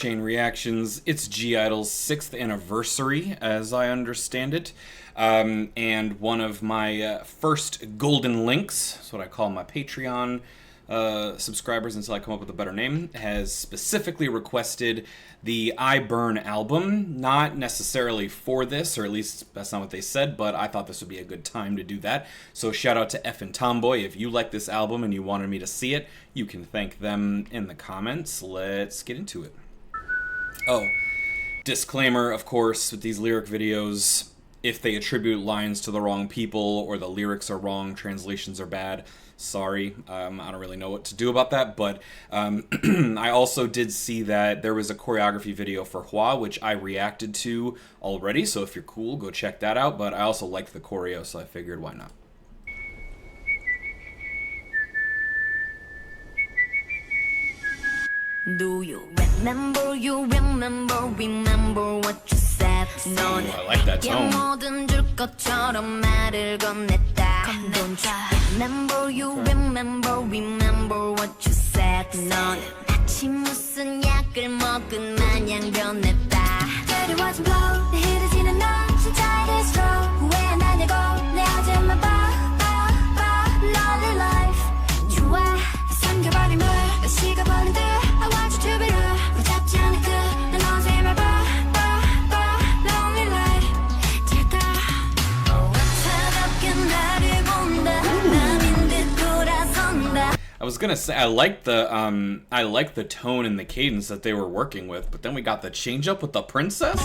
Chain Reactions. It's G-Idle's 6th anniversary, as I understand it. And one of my first golden links, that's what I call my Patreon subscribers until I come up with a better name, has specifically requested the I Burn album. Not necessarily for this, or at least that's not what they said, but I thought this would be a good time to do that. So shout out to F and Tomboy. If you like this album and you wanted me to see it, you can thank them in the comments. Let's get into it. Oh, disclaimer, of course, with these lyric videos, if they attribute lines to the wrong people or the lyrics are wrong, translations are bad, sorry. I don't really know what to do about that, but I also did see that there was a choreography video for Hua, which I reacted to already, so if you're cool, go check that out, but I also liked the choreo, so I figured why not. Do you remember what you said? Oh, I like that tone. 뭐든 줄 것처럼 말을 건넸다. Don't you remember what you said? 너는 마치 무슨 약을 먹은 마냥 변했다. Dirty watch blow, 내 흐르지는 너 진짜 it is true. 후회 안 하냐고 내 어제만 봐 lonely life. 좋아 삼켜버리면 식어버린 듯. I was gonna say I like the tone and the cadence that they were working with, but then we got the change up with the princess.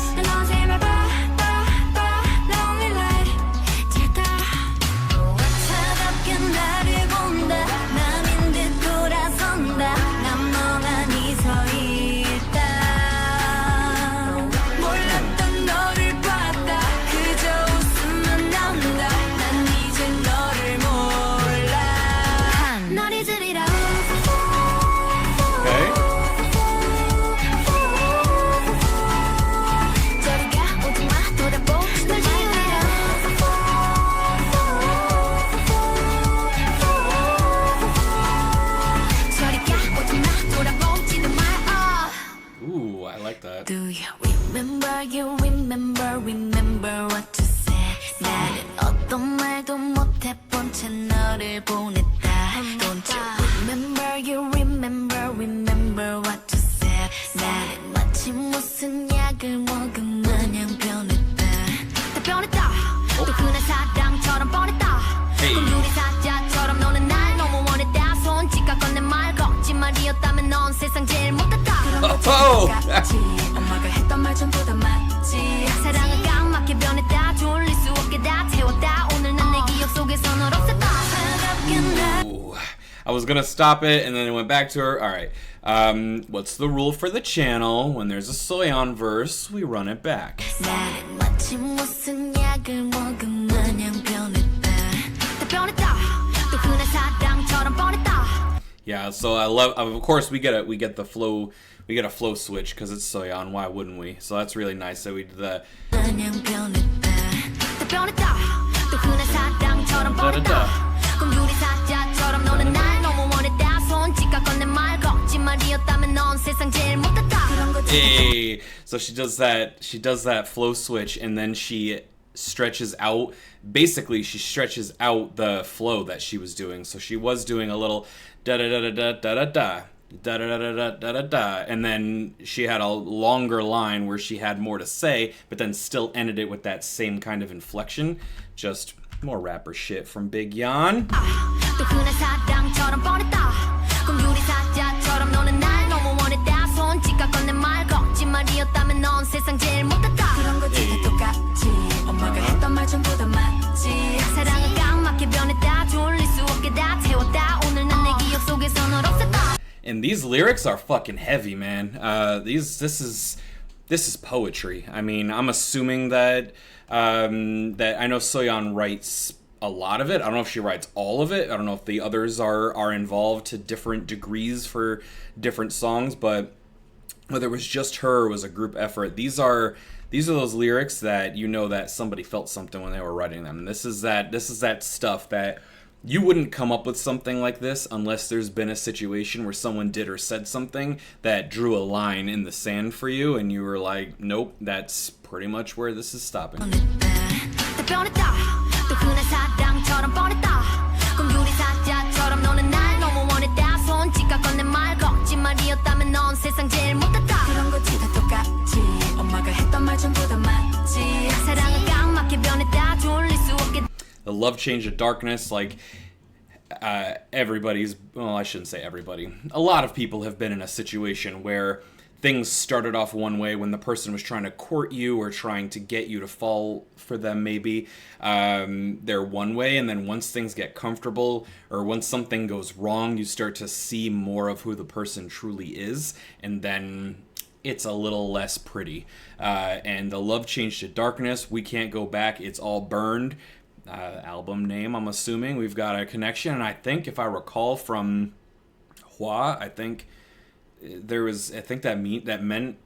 Do you remember what you said? 나는 어떤 말도 못해본 채 너를 보냈다. Don't you remember what you said? 나는 마치 무슨 약을 먹은 마냥 변했다. 다 변했다. 또 그날 사랑처럼 뻔했다. 꿈유리 사자처럼 너는 날 너무 원했다. 손짓과 건넨 말 거짓말이었다면 넌 세상 제일 못했다. 엄마가 했던 말 전부 다 맞지. 사랑은 깜빡이 변했다. 졸릴 수 없게 다 태웠다. 오늘 난 내 기억 속에서 널 없앴다. I was gonna stop it and then it went back to her. Alright, what's the rule for the channel? When there's a Soyeon verse, we run it back. 나는 마치 무슨 약을 먹은 마냥 변했다. 다 변했다. 또 그날 사랑처럼 뻔했다. Yeah, so I love, of course we get the flow, we get a flow switch because it's Soyeon, why wouldn't we? So that's really nice that we did that. Hey, so she does that flow switch and then she stretches out, basically she stretches out the flow that she was doing. So she was doing a little da da da da da da da da da da da da da da, and then she had a longer line where she had more to say, but then still ended it with that same kind of inflection. Just more rapper shit from Big Yan. And these lyrics are fucking heavy, man. This is poetry. I mean, I'm assuming that that I know Soyeon writes a lot of it. I don't know if she writes all of it. I don't know if the others are involved to different degrees for different songs, but whether it was just her or it was a group effort, these are those lyrics that you know that somebody felt something when they were writing them. This is that stuff that you wouldn't come up with something like this unless there's been a situation where someone did or said something that drew a line in the sand for you, and you were like, nope, that's pretty much where this is stopping. The love change of darkness, like everybody's, well, I shouldn't say everybody. A lot of people have been in a situation where things started off one way when the person was trying to court you or trying to get you to fall for them, maybe. They're one way, and then once things get comfortable or once something goes wrong, you start to see more of who the person truly is, and then it's a little less pretty. And the love change to darkness, we can't go back, it's all burned. Album name, I'm assuming. We've got a connection, and I think if I recall from Hua, I think there was, I think that meant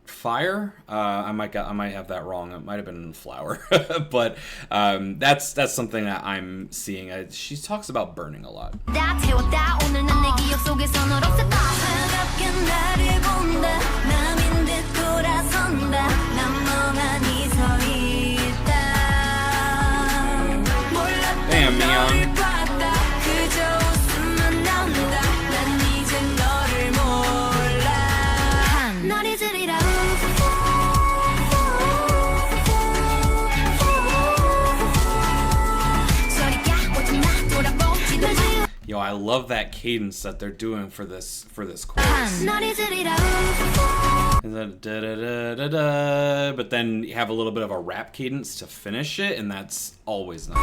fire. I might have that wrong. It might have been flower, but that's something that I'm seeing. She talks about burning a lot. Damn, Neon. Yo, I love that cadence that they're doing for this chorus. But then you have a little bit of a rap cadence to finish it, and that's always nice.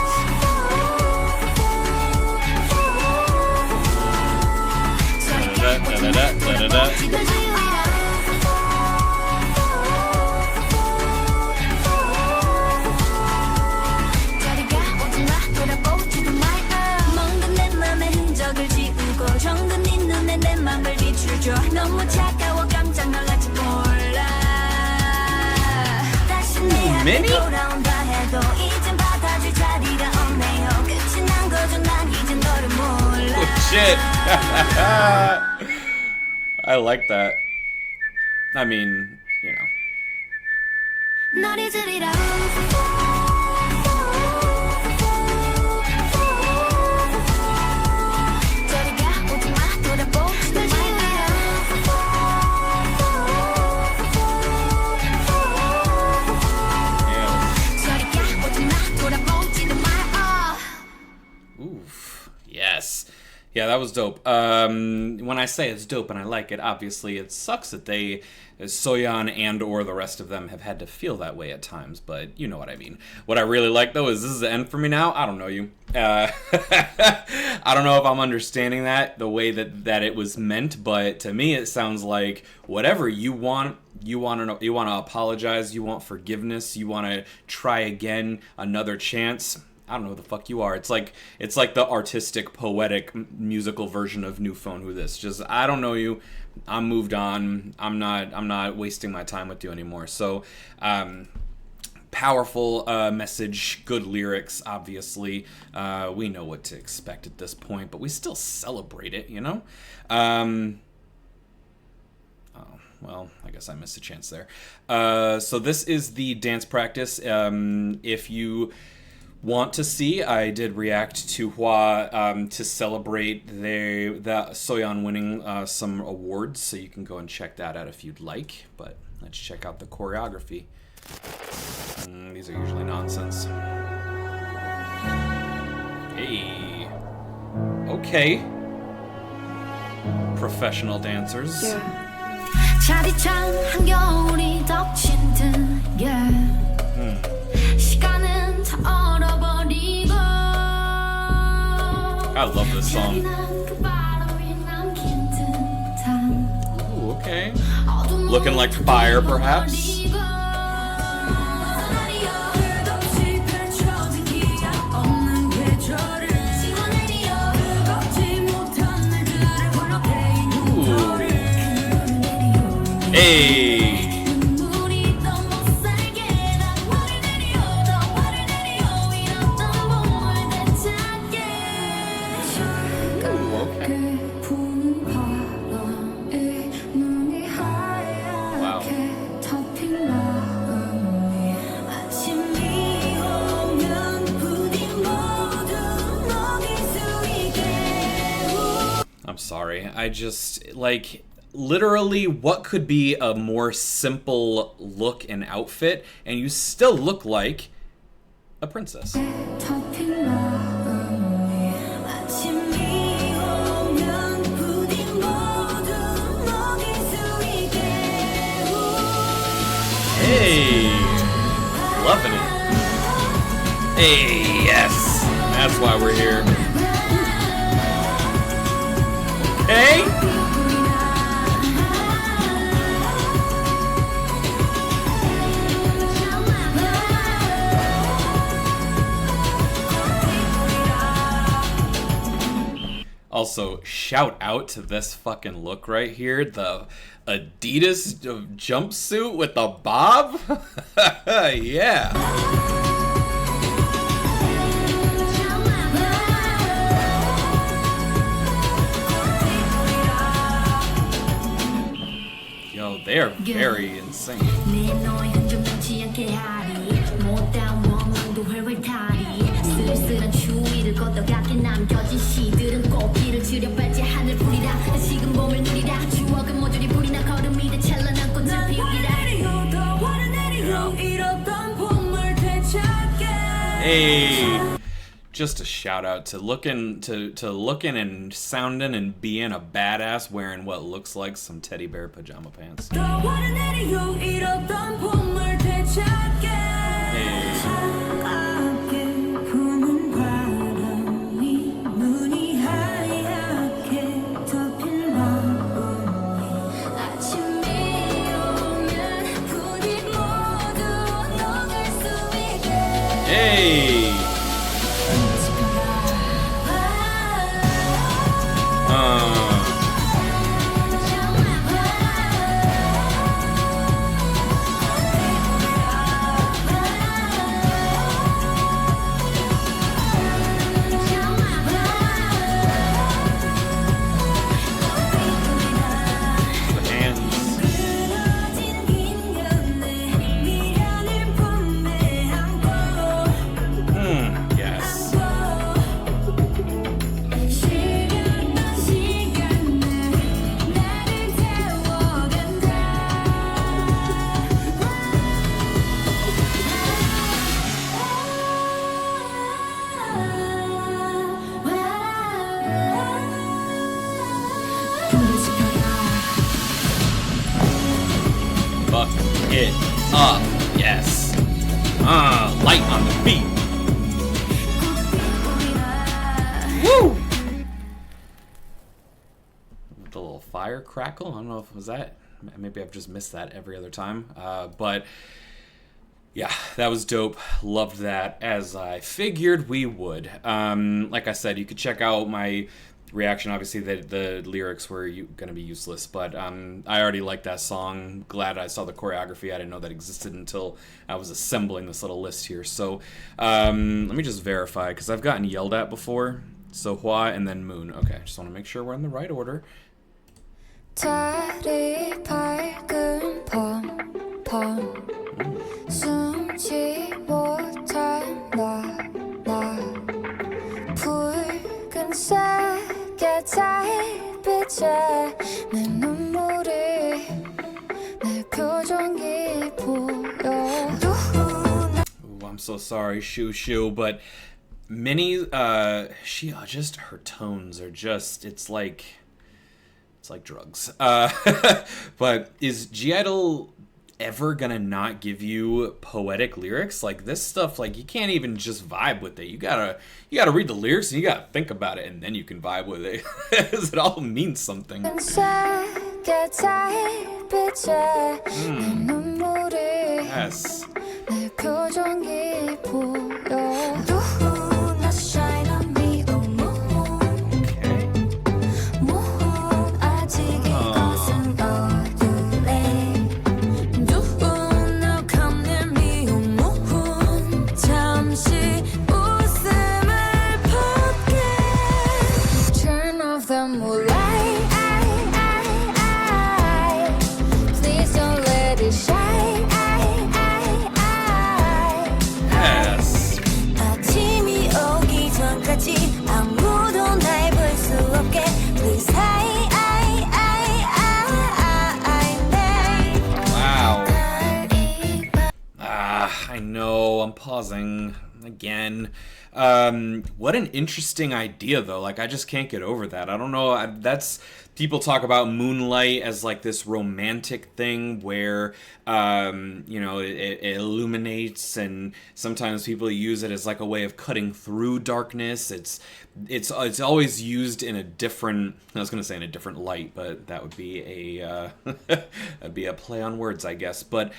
Mini? Oh shit. I like that. I mean, you know. Yeah, that was dope. When I say it's dope and I like it, obviously it sucks that they, Soyeon and or the rest of them, have had to feel that way at times, but you know what I mean. What I really like, though, is this is the end for me now. I don't know you. I don't know if I'm understanding that the way that it was meant, but to me it sounds like whatever you want to apologize, you want forgiveness, you want to try again, another chance. I don't know who the fuck you are. It's like the artistic, poetic, musical version of New Phone Who This. Just, I don't know you. I'm moved on. I'm not wasting my time with you anymore. So, powerful message, good lyrics. Obviously, we know what to expect at this point, but we still celebrate it. You know. Oh, well, I guess I missed a chance there. So this is the dance practice. If you want to see, I did react to Hua to celebrate the Soyeon winning some awards, so you can go and check that out if you'd like. But let's check out the choreography. These are usually nonsense. Hey. Okay. Professional dancers. I love this song. Ooh, okay. Looking like fire, perhaps. Ooh. Hey. sorry. I just, like, literally, what could be a more simple look and outfit, and you still look like a princess? Hey, loving it. Hey, yes, that's why we're here. Hey. Also, shout out to this fucking look right here, the Adidas jumpsuit with the bob. Yeah. Yo, they are very insane. Hey, just a shout out to looking and sounding and being a badass wearing what looks like some teddy bear pajama pants. Hey! Fuck it up, yes. Light on the beat. Woo! The little fire crackle. I don't know if it was that. Maybe I've just missed that every other time. But yeah, that was dope. Loved that, as I figured we would. Like I said, you could check out my reaction. Obviously, the lyrics were going to be useless, but I already liked that song. Glad I saw the choreography. I didn't know that existed until I was assembling this little list here. So let me just verify, because I've gotten yelled at before. So Hwa and then Moon. Okay, just want to make sure we're in the right order. 달이 밝은 밤 숨지 못한 나 붉은색의 달빛에 내 눈물이 내 표정이 보여. Ooh, I'm so sorry, Chiu, but Minnie, she just her tones are just, it's like drugs. But is G-Idle ever gonna not give you poetic lyrics? Like, this stuff, like, you can't even just vibe with it. You gotta read the lyrics and you gotta think about it, and then you can vibe with it. Because it all means something. Yes. 아침이 오기 전까지 아무도 날 볼 수 없게 Please hide. pausing again. What an interesting idea, though. Like, I just can't get over that. I don't know. That's people talk about Moonlight as like this romantic thing where, you know, it illuminates, and sometimes people use it as like a way of cutting through darkness. It's always used in a different, I was going to say in a different light, but that would be a that'd be a play on words, I guess. But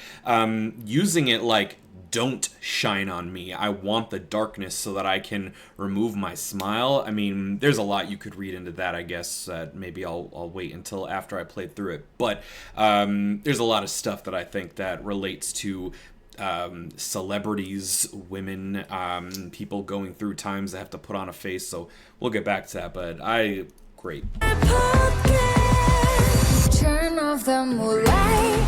using it like, don't shine on me. I want the darkness so that I can remove my smile. I mean, there's a lot you could read into that, I guess. Maybe I'll wait until after I played through it. But there's a lot of stuff that I think that relates to celebrities, women, people going through times that have to put on a face. So we'll get back to that. But great. Turn off the moonlight.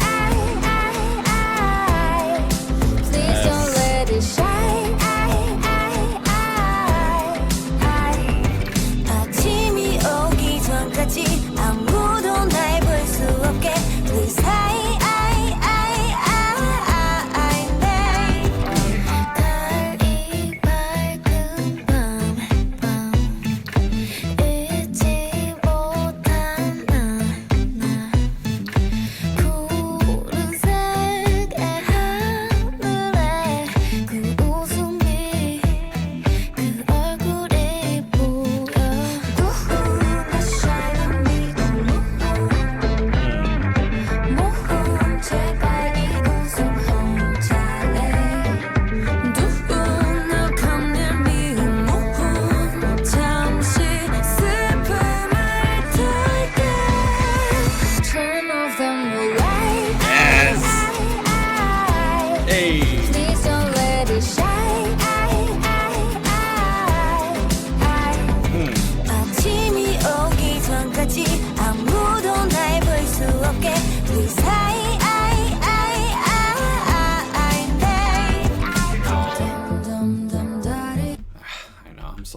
Please don't let it shine. 아침이 오기 전까지 아무도 날 볼 수 없게. Please hide.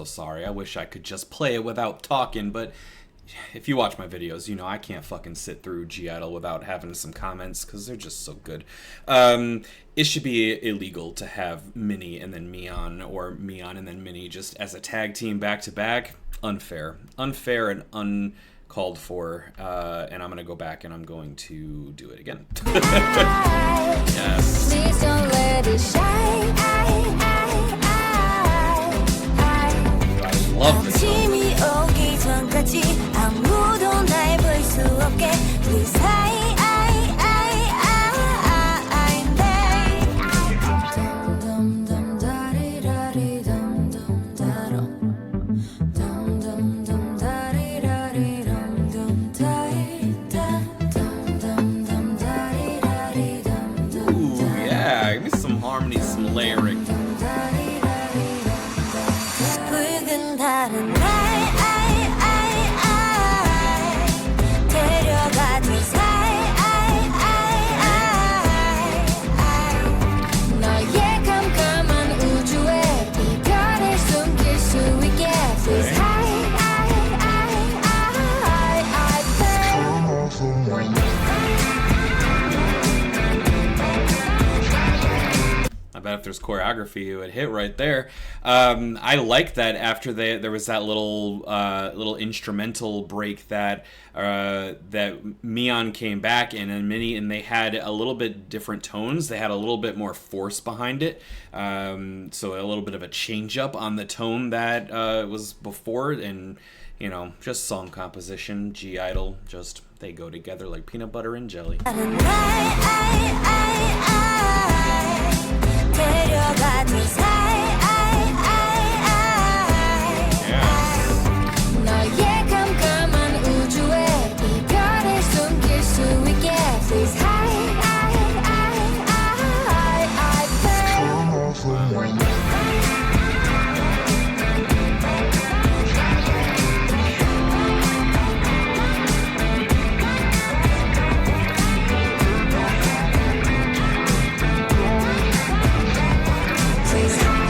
Sorry, I wish I could just play it without talking, but if you watch my videos, you know I can't fucking sit through G-Idle without having some comments, because they're just so good. It should be illegal to have Mini and then Mion, or Mion and then Mini just as a tag team back-to-back. Unfair. Unfair and uncalled for, and I'm going to go back and I'm going to do it again. Yes. Please don't let it shine. Love this song. Ooh, yeah, give me some harmony, some layering. If there's choreography, it would hit right there. I like that after there was that little instrumental break that Mion came back in, and they had a little bit different tones. They had a little bit more force behind it, so a little bit of a change up on the tone that was before. And you know, just song composition, G-Idle, just they go together like peanut butter and jelly. Please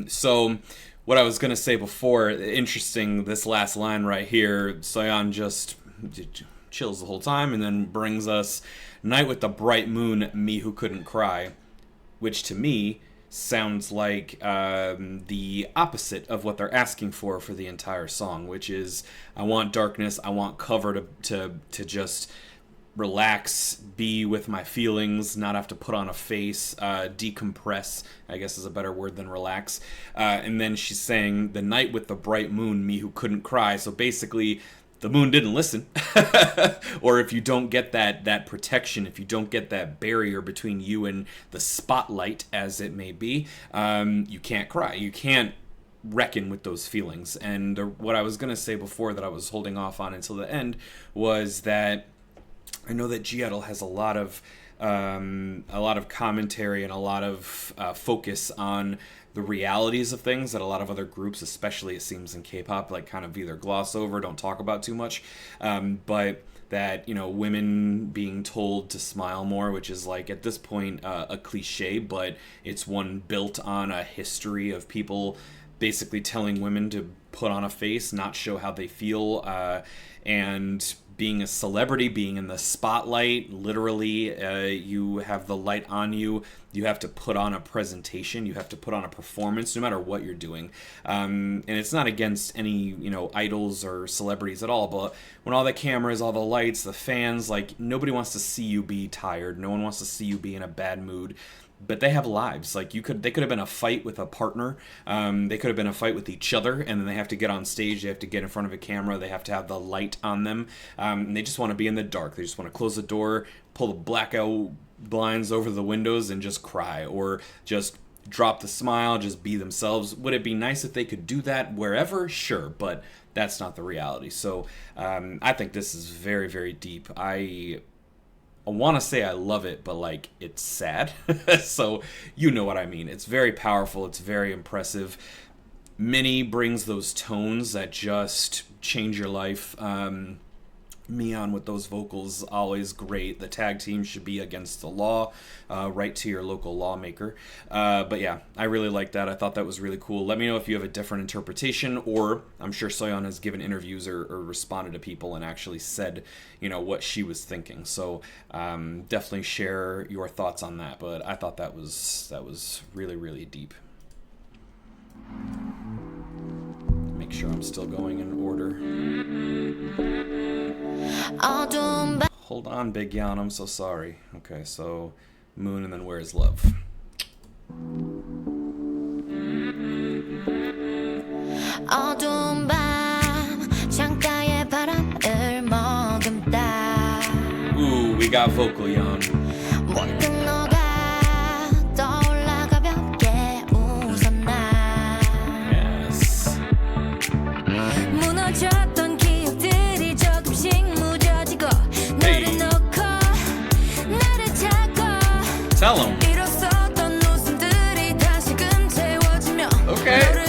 So what I was going to say before, interesting, this last line right here, Soyeon just chills the whole time and then brings us Night with the Bright Moon, Me Who Couldn't Cry, which to me sounds like the opposite of what they're asking for the entire song, which is, I want darkness, I want cover to just relax, be with my feelings, not have to put on a face, decompress, I guess is a better word than relax. And then she's saying, the night with the bright moon, me who couldn't cry. So basically, the moon didn't listen. Or if you don't get that protection, if you don't get that barrier between you and the spotlight, as it may be, you can't cry. You can't reckon with those feelings. And what I was going to say before that I was holding off on until the end was that I know that gidle has a lot of commentary and a lot of focus on the realities of things that a lot of other groups, especially it seems in K-pop, like kind of either gloss over, don't talk about too much. But that, you know, women being told to smile more, which is like at this point a cliche, but it's one built on a history of people basically telling women to put on a face, not show how they feel, and being a celebrity, being in the spotlight, literally, you have the light on you. You have to put on a presentation. You have to put on a performance, no matter what you're doing. And it's not against any, you know, idols or celebrities at all. But when all the cameras, all the lights, the fans, like nobody wants to see you be tired. No one wants to see you be in a bad mood. But they have lives. Like they could have been a fight with a partner. They could have been a fight with each other, and then they have to get on stage. They have to get in front of a camera. They have to have the light on them, and they just want to be in the dark. They just want to close the door, pull the blackout blinds over the windows, and just cry, or just drop the smile, just be themselves. Would it be nice if they could do that wherever? Sure, but that's not the reality. So I think this is very, very deep. I want to say I love it, but like it's sad. So you know what I mean. It's very powerful. It's very impressive. Minnie brings those tones that just change your life. Mion with those vocals, always great. The tag team should be against the law, right to your local lawmaker. But yeah, I really like that. I thought that was really cool. Let me know if you have a different interpretation, or I'm sure Soyeon has given interviews or responded to people and actually said, you know, what she was thinking. So definitely share your thoughts on that. But I thought that was really, really deep. Make sure I'm still going in order. Hold on, Big Yan, I'm so sorry. Okay, so Moon and then Where Is Love? Ooh, we got vocal Yan. Tell him. Okay.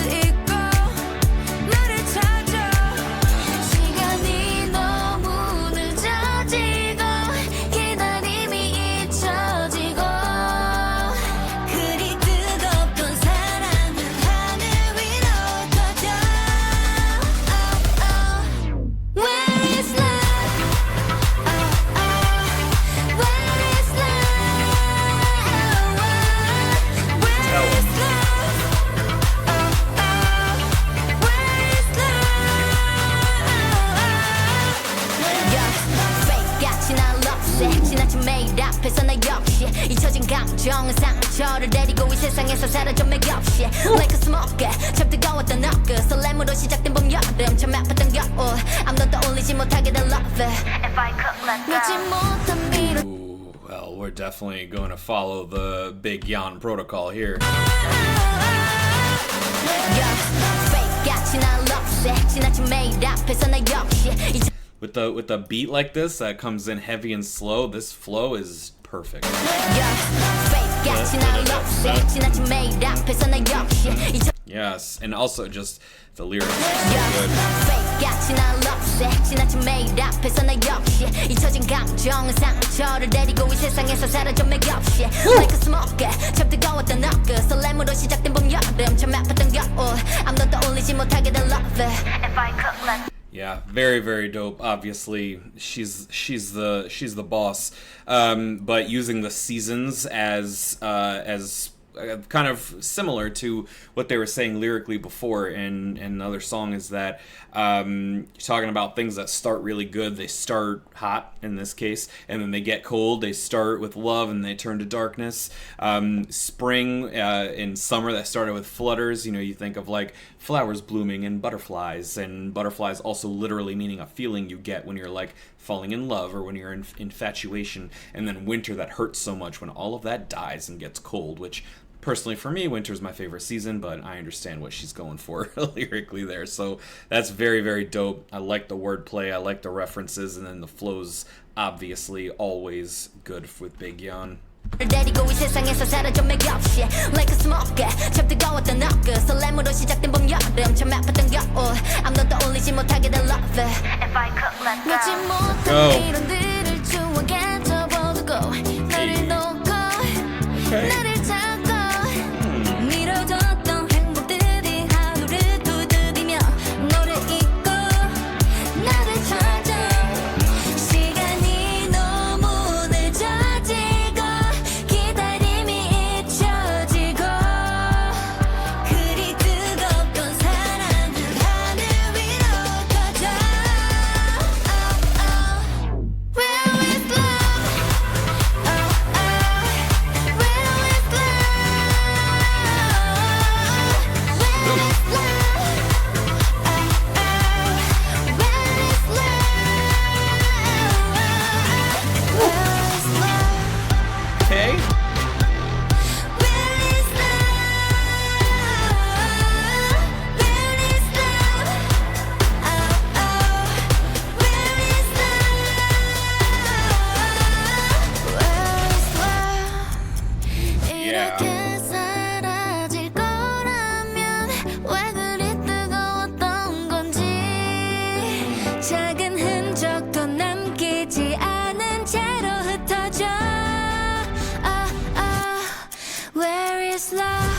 상처를 데리고 이 세상에서 사라져 맥 없이 Like a smoke 참 뜨거웠던 너그 설렘으로 시작된 봄 여름 참 아팠던 겨울 아무도 떠올리지 못하게 된 love If I could let go Ooh, well, we're definitely going to follow the Big Yan protocol here. With the beat like this that comes in heavy and slow, this flow is perfect. Yes, and also just the lyrics are so good. 같이 난 럽세 지나친 매일 앞에서 나 역시 잊혀진 감정은 상처를 내리고 이 세상에서 사라져 맥없이 Like a smoke 참 뜨거웠던 너그 설렘으로 시작된 봄 여름 참 아팠던 겨울 아무도 떠올리지 못하게 된 love If I could let Yeah, very, very dope. Obviously, she's the boss. But using the seasons as kind of similar to what they were saying lyrically before in another song is that you're talking about things that start really good. They start hot in this case, and then they get cold. They start with love and they turn to darkness. Spring and summer that started with flutters. You know, you think of like flowers blooming and butterflies also literally meaning a feeling you get when you're like falling in love or when you're in infatuation. And then winter that hurts so much when all of that dies and gets cold, which personally for me, winter's my favorite season, but I understand what she's going for lyrically there. So that's very, very dope. I like the wordplay, I like the references, and then the flow's obviously always good with Big Yeon. 내리고 이 세상에서 사라져 맥없이 Like a smoke 참 뜨거웠던 너그 설렘으로 시작된 봄 여름 참 아팠던 겨울 아무도 떠올리지 못하게 된 love If I could let go 놓지 못한 미련들을 추억에 접어두고 나를 놓고 나를 찾고 미뤄졌던 행복들이 하루를 두드리며 너를 잊고 나를 찾아 시간이 너무 늦어지고 기다림이 잊혀지고 그리 뜨겁던 사랑은 하늘 위로 커져 Where is love? Where is love? Where is love? Where is love? Okay. Where is love? Where is love? Where is love? Where is love? 이렇게 사라질 거라면 왜 그리 뜨거웠던 건지 작은 흔적도 남기지 않은 채로 흩어져 Where is love?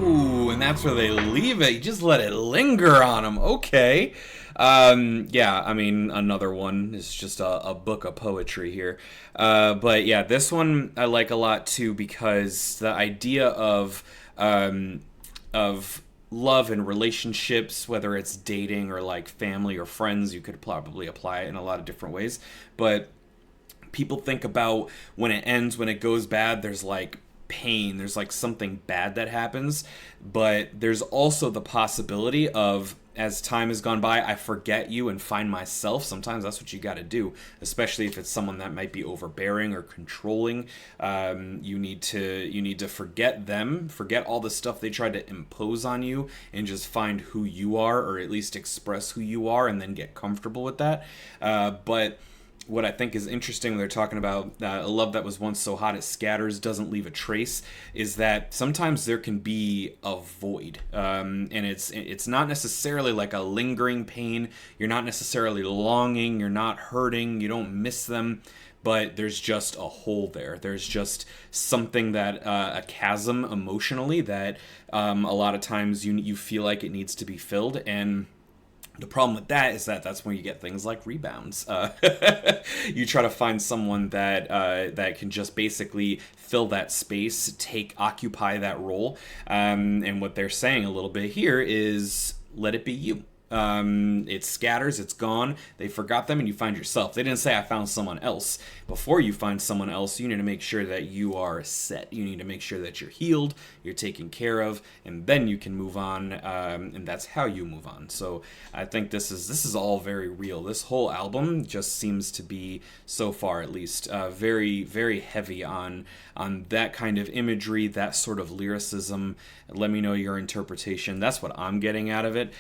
Ooh, and that's where they leave it. You just let it linger on them. Okay. Yeah, I mean, another one is just a book of poetry here. But yeah, this one I like a lot too because the idea of love and relationships, whether it's dating or like family or friends, you could probably apply it in a lot of different ways. But people think about when it ends, when it goes bad, there's like pain, there's like something bad that happens, but there's also the possibility of, as time has gone by, I forget you and find myself. Sometimes that's what you got to do, especially if it's someone that might be overbearing or controlling. You need to forget them, forget all the stuff they tried to impose on you, and just find who you are, or at least express who you are, and then get comfortable with that. But what I think is interesting when they're talking about a love that was once so hot it scatters, doesn't leave a trace, is that sometimes there can be a void. And it's not necessarily like a lingering pain. You're not necessarily longing. You're not hurting. You don't miss them. But there's just a hole there. There's just something that, a chasm emotionally that a lot of times you feel like it needs to be filled. And the problem with that is that that's when you get things like rebounds. You try to find someone that that can just basically fill that space, occupy that role. And what they're saying a little bit here is let it be you. It scatters, it's gone, they forgot them, and you find yourself. They didn't say I found someone else. Before you find someone else, you need to make sure that you are set. You need to make sure that you're healed, you're taken care of, and then you can move on, and that's how you move on. So I think this is all very real. This whole album just seems to be, so far at least, very, very heavy on that kind of imagery, that sort of lyricism. Let me know your interpretation. That's what I'm getting out of it.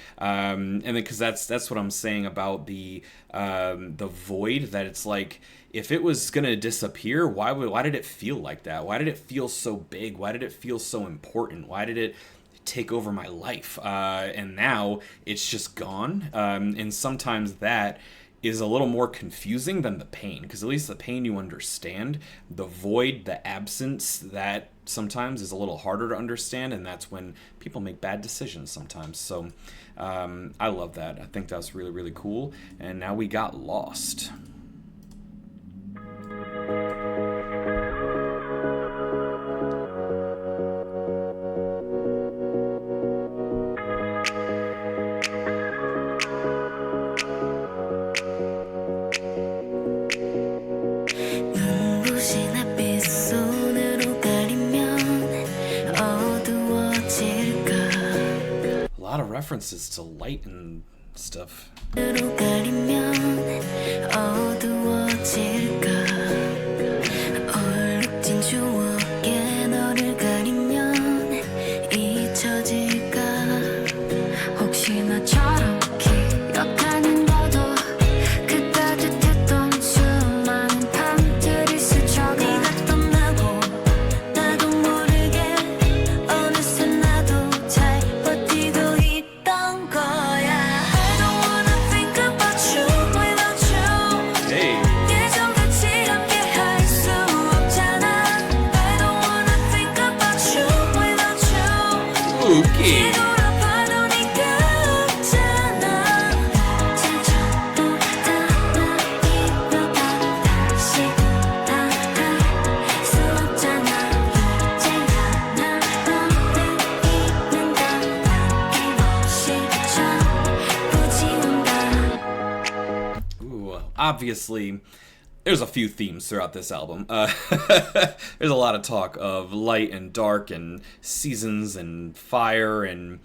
And then because that's what I'm saying about the void, that it's like, if it was gonna disappear, why did it feel like that? Why did it feel so big? Why did it feel so important? Why did it take over my life? And now it's just gone. And sometimes that is a little more confusing than the pain, because at least the pain you understand. The void, the absence, that sometimes is a little harder to understand, and that's when people make bad decisions sometimes. So I love that. I think that's really, really cool. And now we got lost. References to light and stuff. Obviously, there's a few themes throughout this album. There's a lot of talk of light and dark and seasons and fire and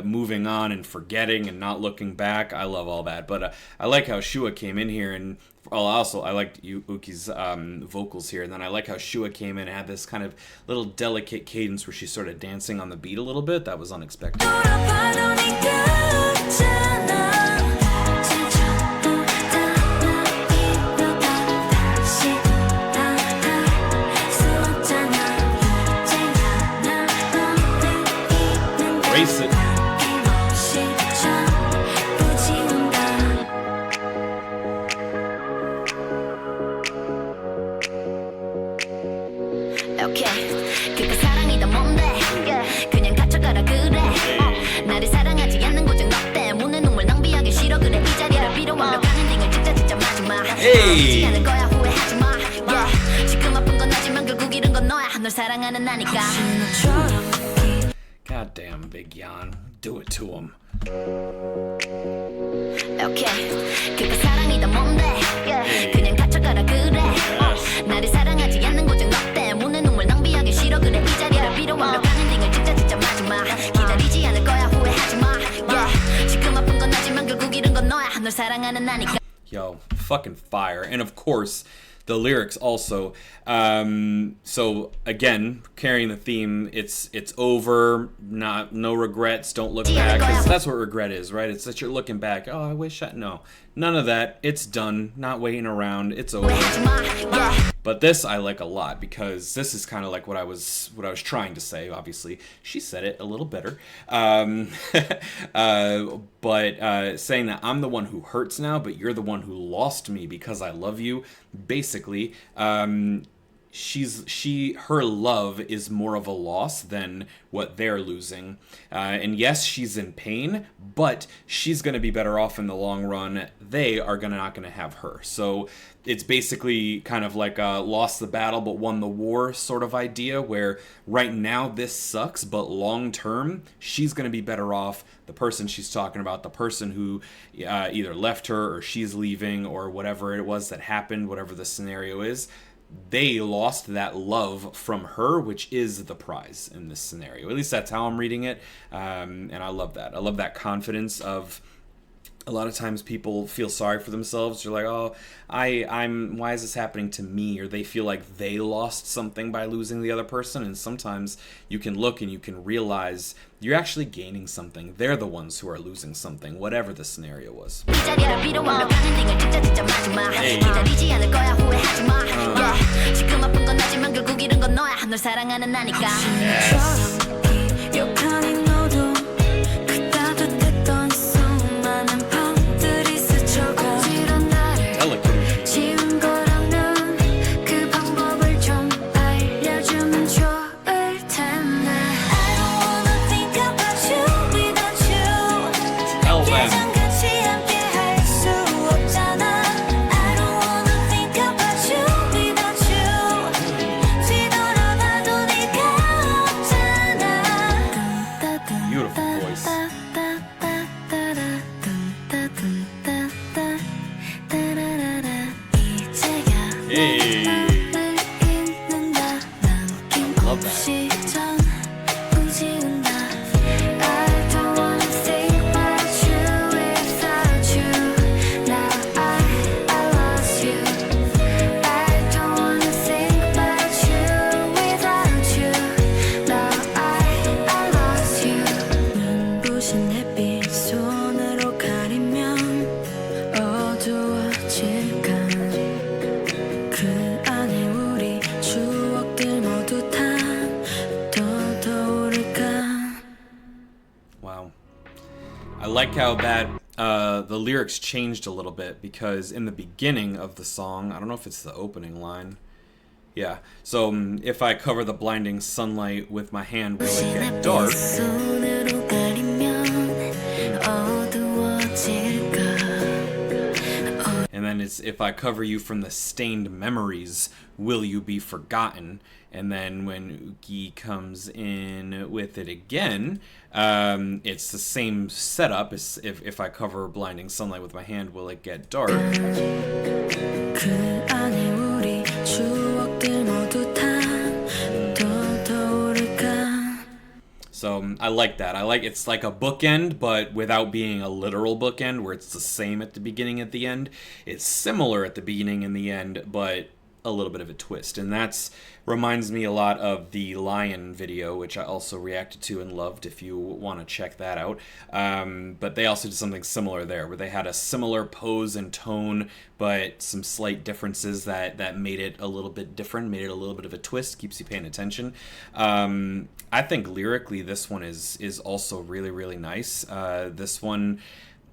moving on and forgetting and not looking back. I love all that. But I like how Shua came in here, and also I liked YUQI's vocals here. And then I like how Shua came in and had this kind of little delicate cadence where she's sort of dancing on the beat a little bit. That was unexpected. Race it. Okay. 그니까 사랑이다 뭔데? 그냥 갇혀가라 그래. 나를 사랑하지 않는 고정 너 때문에 눈물 낭비하기 싫어 그래 이 자리를 빌어 완벽한 엔딩을 진짜 마지막. 하지 않을 거야 후회하지 마. 지금 아픈 건 하지만 결국 잃은 건 너야 널 사랑하는 나니까. God damn, Big Yan. Do it to him. Okay. 그니까 사랑이다 뭔데? 그냥 갇혀가라 그래. 나를 사랑하지 않는 고정 너 때문에 눈물 낭비하기 싫어 그래 이 자리를 빌어 완벽한 엔딩을 진짜 마지막. 기다리지 않을 거야 후회하지 마. 지금 아픈 건 하지만 결국 잃은 건 너야 널 사랑하는 나니까. Yo, fucking fire. And of course, the lyrics also. So again, carrying the theme, it's over, no regrets, don't look back, because that's what regret is, right? It's that you're looking back, oh, I wish no, none of that. It's done, not waiting around, it's over. But this I like a lot, because this is kind of like what I was trying to say. Obviously, she said it a little better. But saying that I'm the one who hurts now, but you're the one who lost me because I love you. Basically, her love is more of a loss than what they're losing. And yes, she's in pain, but she's going to be better off in the long run. They are not going to have her. So it's basically kind of like a lost the battle but won the war sort of idea, where right now this sucks, but long term she's going to be better off. The person she's talking about, the person who either left her or she's leaving or whatever it was that happened, whatever the scenario is, they lost that love from her, which is the prize in this scenario. At least that's how I'm reading it. And I love that. I love that confidence of a lot of times people feel sorry for themselves. They're like, oh, why is this happening to me? Or they feel like they lost something by losing the other person. And sometimes you can look and you can realize you're actually gaining something. They're the ones who are losing something, whatever the scenario was. I like how the lyrics changed a little bit, because in the beginning of the song, I don't know if it's the opening line. Yeah, so if I cover the blinding sunlight with my hand, will it get dark? And then it's, if I cover you from the stained memories, will you be forgotten? And then when YUQI comes in with it again, it's the same setup. It's if I cover blinding sunlight with my hand, will it get dark? So I like that. I like, it's like a bookend, but without being a literal bookend where it's the same at the beginning and at the end. It's similar at the beginning and the end, but a little bit of a twist. And that's reminds me a lot of the Lion video, which I also reacted to and loved, if you want to check that out. But they also did something similar there, where they had a similar pose and tone, but some slight differences that made it a little bit different, made it a little bit of a twist, keeps you paying attention. I think lyrically this one is also really, really nice. This one,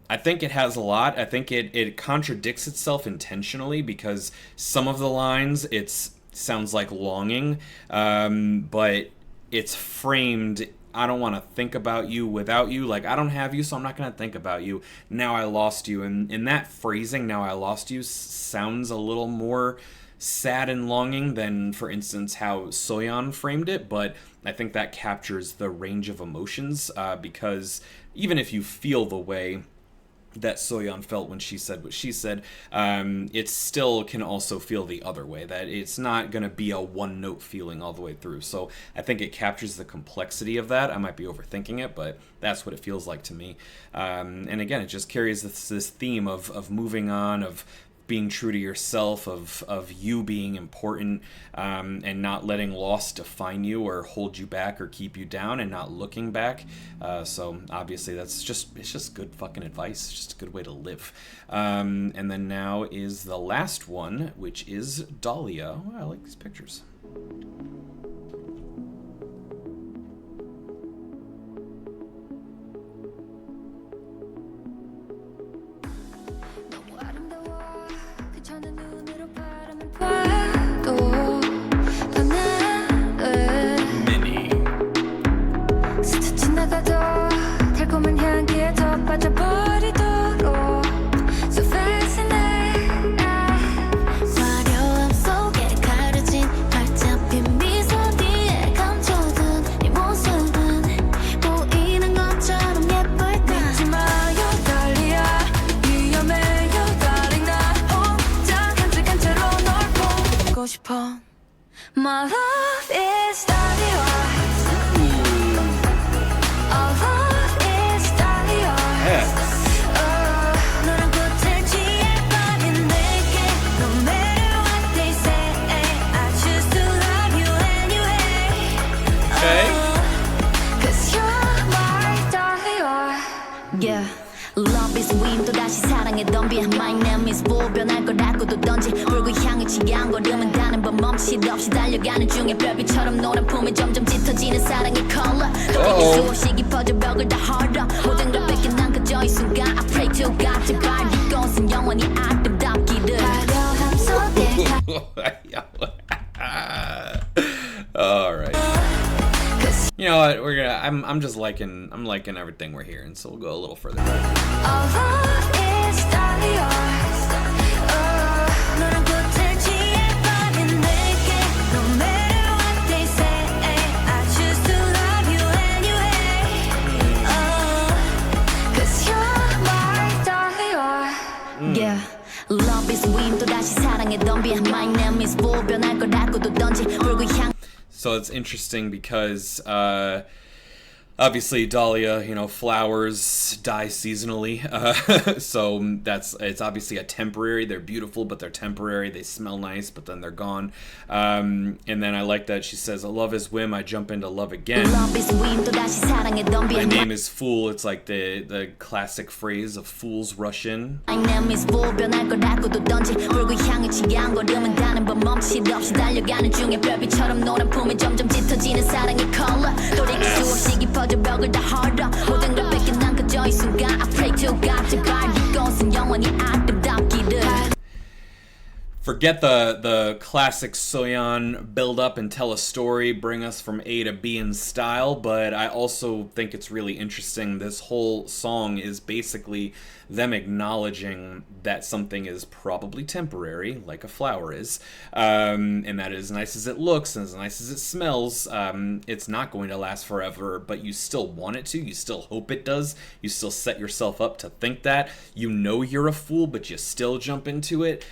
I think it has a lot. I think it contradicts itself intentionally, because some of the lines, it sounds like longing, but it's framed, I don't want to think about you without you. Like, I don't have you, so I'm not going to think about you. Now I lost you. And in that phrasing, now I lost you, sounds a little more sad and longing than, for instance, how Soyeon framed it. But I think that captures the range of emotions, because even if you feel the way that Soyeon felt when she said what she said, it still can also feel the other way, that it's not going to be a one-note feeling all the way through. So I think it captures the complexity of that. I might be overthinking it, but that's what it feels like to me. And again, it just carries this theme of moving on, of being true to yourself, of you being important, and not letting loss define you or hold you back or keep you down, and not looking back. So obviously it's just good fucking advice. It's just a good way to live. And then now is the last one, which is Dahlia. Oh, I like these pictures. My love is Dahlia. Our love is Dahlia. Yeah. Love is win 또다시 사랑에 덤비 My name is bull 변할 거라고도 던지 불구 향을 치안거리면 가는 법 멈칫 없이 달려가는 중에 별빛처럼 노란 품에 점점 짙어지는 사랑의 컬러 또 이게 수없이 깊어져 벽을 다 헐어 모든 걸 뺏긴 난 그저 이 순간 I pray to God 제발 네 것은 영원히 아름답기를 화려함 속에 All right. You know what? I'm just liking everything we're hearing, so we'll go a little further. Yeah. Love is win 또다시 사랑에 덤비 My name is bull 변할 거라고도 던지 불구 향. So it's interesting because obviously dahlia, you know, flowers die seasonally. So it's obviously a temporary. They're beautiful, but they're temporary. They smell nice, but then they're gone. And then I like that she says, "Love is whim. I jump into love again." My name is fool. It's like the classic phrase of fools rush in. My name is bull 변할 거라고도 던지 불구 향을 치안거리면 가는 법 멈칫 없이 달려가는 중에 별빛처럼 노란 품에 점점 짙어지는 사랑의 컬러 돌이킬 수 없이 깊어져 벽을 다 헐어 모든 걸 뺏긴 난 그저 이 순간 I pray to God 제발 네 것은 영원히 아름답기를. Forget the classic Soyeon build up and tell a story, bring us from A to B in style, but I also think it's really interesting. This whole song is basically them acknowledging that something is probably temporary, like a flower is, and that as nice as it looks and as nice as it smells, it's not going to last forever, but you still want it to, you still hope it does, you still set yourself up to think that, you know you're a fool, but you still jump into it.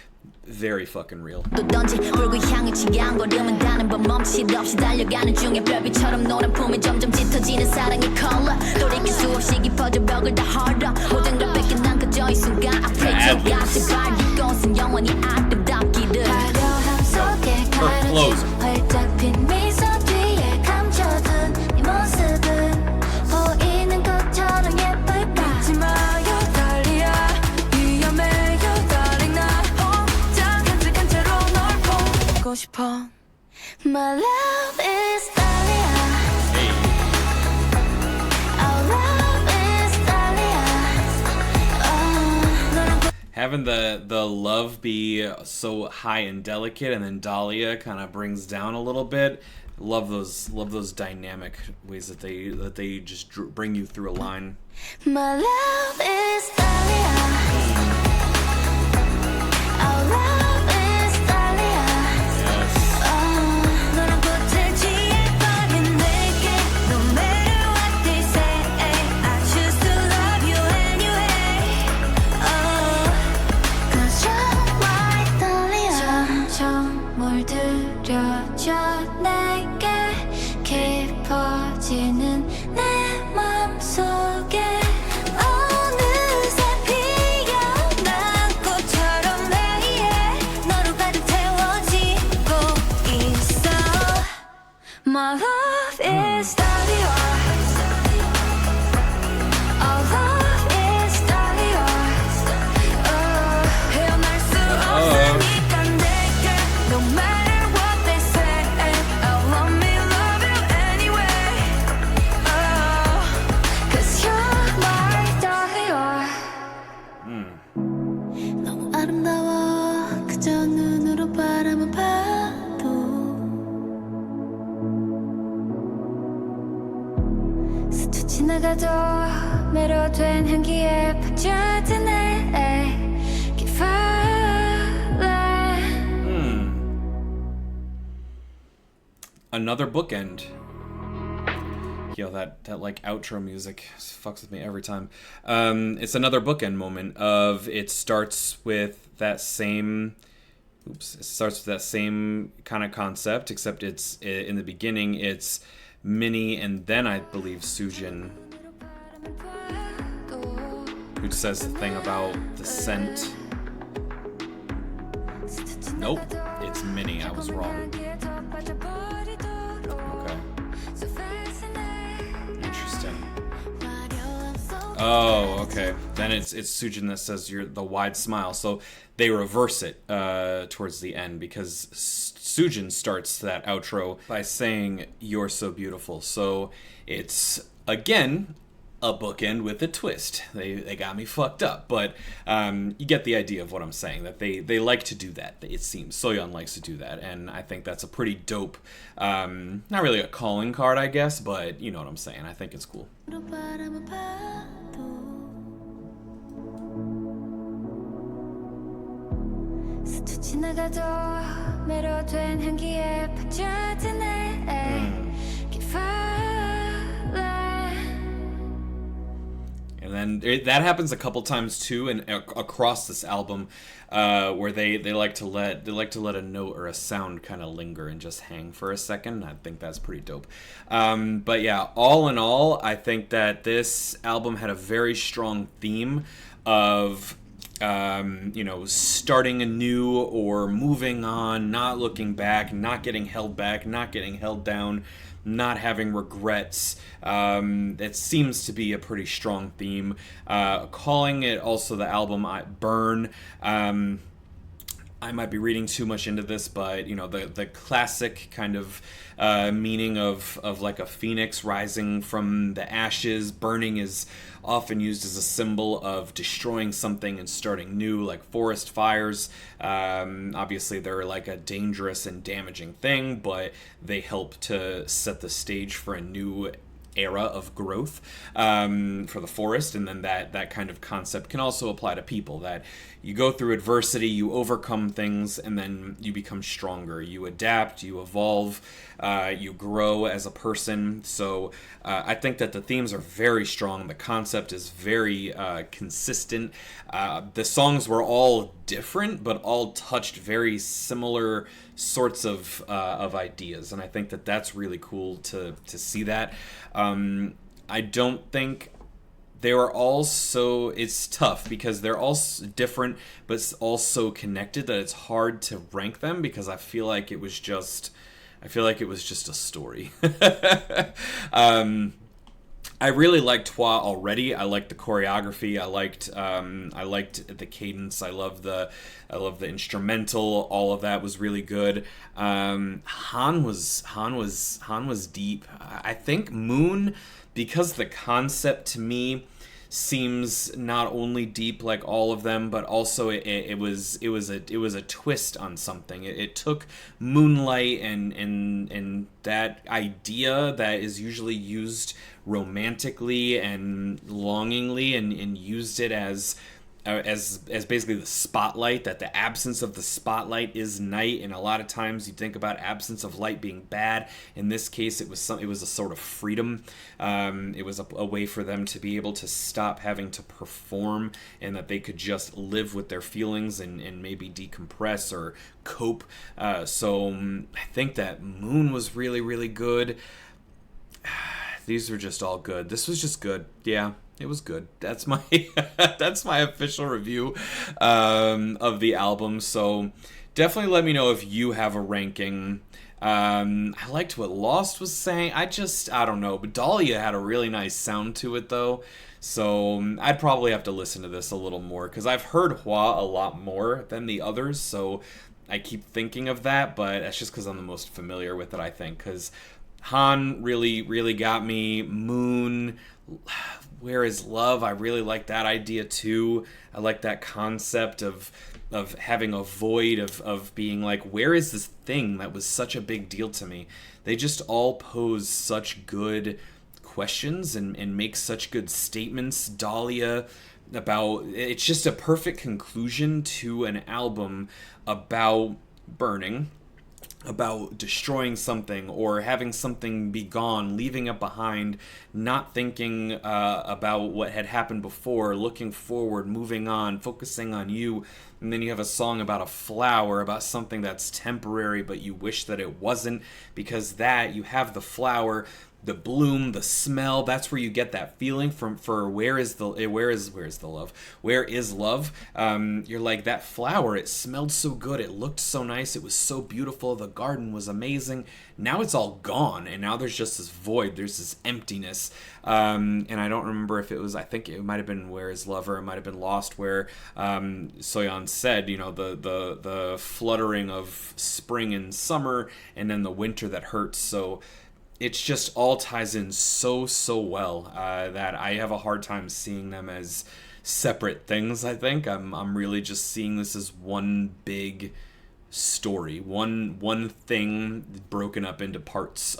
Very fucking real. 불구 향을 치안거리면 가는 법 멈칫 없이 달려가는 중에 별빛처럼 노란 품에 점점 짙어지는 사랑의 컬러 돌이킬 수 없이 깊어져 벽을 다 헐어 모든 걸 뺏긴 난 그저 이 순간 I pray to God 제발 네 것은 영원히 아름답기를. 화려함 속에 가려진 활짝 핀 미소 뒤에 감춰둔 네 모습은 보이는 것처럼 예쁠까 잊지 마요 달리야 위험해요 darling 나 혼자 간직한 채로 널 보고 싶어. My love is Dahlia. Our love is Dahlia. Having the love be so high and delicate, and then Dahlia kind of brings down a little bit. Love those dynamic ways that they just bring you through a line. My love is Dahlia. Our love is Dahlia. Yes. 너랑 꽃을 취해버린 내게 no matter what they say I choose to love you anyway. Cause you're my Dahlia. 점점 물들여져 내게 깊어지는 내 맘속에 어느새 피어난 꽃처럼 매일 너로 가득 채워지고 있어. My love is Dahlia. Our love is Dahlia. 헤어날 수 없으니까 내게 no matter what they say I love me love you anyway. Cause you're my Dahlia. 너무 아름다워 그저 눈으로 바라만 봐도 스쳐 지나가도 매료된 향기에 빠져드네 Keep falling. Another bookend. Yo, that like outro music fucks with me every time. It's another bookend moment of it starts with that same kind of concept, except it's in the beginning it's Minnie and then I believe Sujin who says the thing about the scent. Nope, it's Minnie, I was wrong. Okay. Interesting. Oh, okay. Then it's Sujin that says you're the wide smile. So they reverse it towards the end because Sujin starts that outro by saying you're so beautiful. So it's again a bookend with a twist. They got me fucked up, but you get the idea of what I'm saying, that they like to do that. It seems Soyeon likes to do that, and I think that's a pretty dope, not really a calling card, I guess, but you know what I'm saying. I think it's cool. And then that happens a couple times too, and across this album, where they like to let a note or a sound kind of linger and just hang for a second. I think that's pretty dope. But yeah, all in all, I think that this album had a very strong theme of starting anew or moving on, not looking back, not getting held back, not getting held down, not having regrets. It seems to be a pretty strong theme. Calling it also the album Burn. I might be reading too much into this, but the classic kind of meaning of like a phoenix rising from the ashes. Burning is often used as a symbol of destroying something and starting new, like forest fires. Obviously, they're like a dangerous and damaging thing, but they help to set the stage for a new era of growth for the forest. And then that kind of concept can also apply to people, that you go through adversity, you overcome things, and then you become stronger, you adapt, you evolve, you grow as a person. So I think that the themes are very strong. The concept is very consistent. The songs were all different, but all touched very similar sorts of ideas, and I think that that's really cool to see that. I don't think they were all so... It's tough because they're all different, but also connected, that it's hard to rank them because I feel like it was just a story. I really liked Twa already. I liked the choreography. I liked the cadence. I love the instrumental. All of that was really good. Han was deep. I think Moon, because the concept to me seems not only deep like all of them, but also it was a twist on something. It took Moonlight and that idea that is usually used romantically and longingly, and used it as basically the spotlight, that the absence of the spotlight is night, and a lot of times you think about absence of light being bad. In this case, it was a sort of freedom. It was a way for them to be able to stop having to perform, and that they could just live with their feelings and maybe decompress or cope. So I think that Moon was really, really good. These were just all good. This was just good. Yeah. It was good. That's my official review of the album. So definitely let me know if you have a ranking. I liked what Lost was saying. I don't know. But Dahlia had a really nice sound to it, though. So I'd probably have to listen to this a little more, because I've heard Hua a lot more than the others. So I keep thinking of that, but that's just because I'm the most familiar with it, I think. Because Han really, really got me. Moon... Where is Love? I really like that idea too. I like that concept of having a void, of being like, where is this thing that was such a big deal to me? They just all pose such good questions and make such good statements. Dahlia, it's just a perfect conclusion to an album about burning, about destroying something or having something be gone, leaving it behind, not thinking about what had happened before, looking forward, moving on, focusing on you. And then you have a song about a flower, about something that's temporary, but you wish that it wasn't, because you have the flower, the bloom, the smell. That's where you get that feeling from. For where is love? Where is love? You're like, that flower. It smelled so good. It looked so nice. It was so beautiful. The garden was amazing. Now it's all gone, and now there's just this void. There's this emptiness. And I don't remember if it was. I think it might have been Where Is Love, or it might have been Lost, where Soyeon said, you know, the fluttering of spring and summer, and then the winter that hurts. So it's just all ties in so well that I have a hard time seeing them as separate things. I think I'm really just seeing this as one big story, one thing broken up into parts.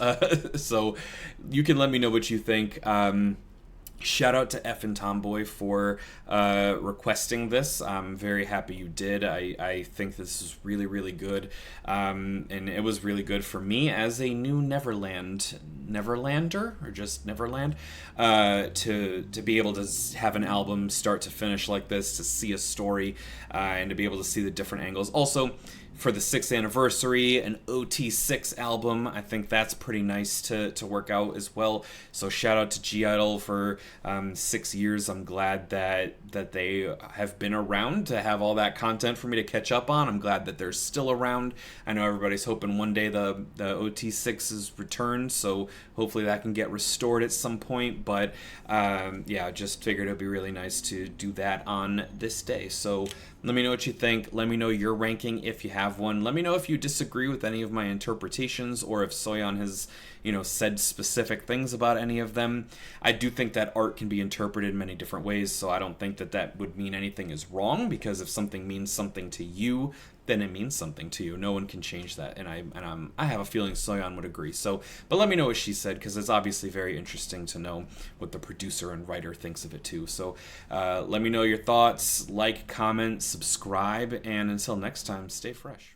So you can let me know what you think. Shout out to F and Tomboy for requesting this. I'm very happy you did. I think this is really good, and it was really good for me as a new Neverlander, or just Neverland, to be able to have an album start to finish like this, to see a story, and to be able to see the different angles. Also, for the 6th anniversary, an OT6 album. I think that's pretty nice to work out as well. So shout out to gidle for 6 years. I'm glad that they have been around to have all that content for me to catch up on. I'm glad that they're still around. I know everybody's hoping one day the OT6 is returned, so hopefully that can get restored at some point. But yeah, just figured it'd be really nice to do that on this day. So let me know what you think. Let me know your ranking if you have one. Let me know if you disagree with any of my interpretations, or if Soyeon has, you know, said specific things about any of them. I do think that art can be interpreted in many different ways, so I don't think that would mean anything is wrong, because if something means something to you, then it means something to you. No one can change that, and I have a feeling Soyeon would agree. So, but let me know what she said, because it's obviously very interesting to know what the producer and writer thinks of it too. So let me know your thoughts, like, comment, subscribe, and until next time, stay fresh.